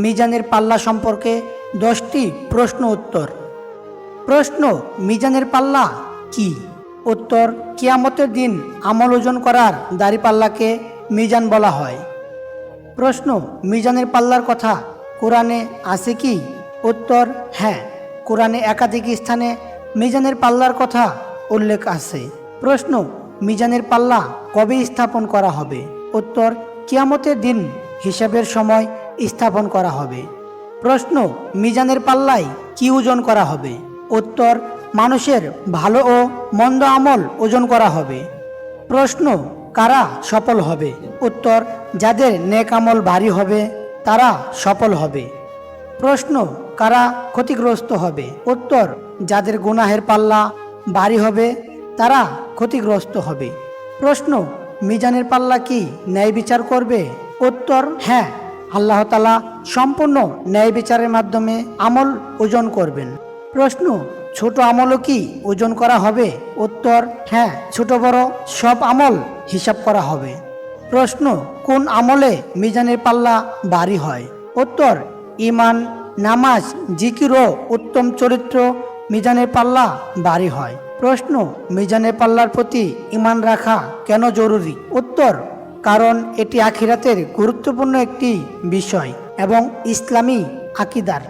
মিজানের পাল্লা সম্পর্কে 10টি প্রশ্ন উত্তর। প্রশ্ন, মিজানের পাল্লা কি? উত্তর, কিয়ামতের দিন আমল ওজন করার দাঁড়িপাল্লাকে মিজান বলা হয়। প্রশ্ন, মিজানের পাল্লার কথা কোরআনে আছে কি? উত্তর, হ্যাঁ, কোরআনে একাধিক স্থানে মিজানের পাল্লার কথা উল্লেখ আছে। প্রশ্ন, মিজানের পাল্লা কবে স্থাপন করা হবে? উত্তর, কিয়ামতের দিন হিসাবের সময় স্থাপন করা হবে। প্রশ্ন, মিজানের পাল্লায় কি ওজন করা হবে? উত্তর, মানুষের ভালো ও মন্দ আমল ওজন করা হবে। প্রশ্ন, কারা সফল হবে? উত্তর, যাদের নেক আমল ভারী হবে তারা সফল হবে। প্রশ্ন, কারা ক্ষতিগ্রস্ত হবে? উত্তর, যাদের গুনাহের পাল্লা ভারী হবে তারা ক্ষতিগ্রস্ত হবে। প্রশ্ন, মিজানের পাল্লা কি ন্যায় বিচার করবে? উত্তর, হ্যাঁ, আল্লাহ তাআলা সম্পূর্ণ ন্যায় বিচারের মাধ্যমে আমল ওজন করবেন। প্রশ্ন, ছোট আমলও কি ওজন করা হবে? উত্তর, হ্যাঁ, ছোট বড় সব আমল হিসাব করা হবে। প্রশ্ন, কোন আমলে মিজানের পাল্লা ভারী হয়? উত্তর, ঈমান, নামাজ, জিকির ও উত্তম চরিত্র মিজানের পাল্লা ভারী হয়। প্রশ্ন, মিজানের পাল্লার প্রতি ঈমান রাখা কেন জরুরি? উত্তর, কারণ এটি আখিরাতের গুরুত্বপূর্ণ একটি বিষয় এবং ইসলামী আকীদার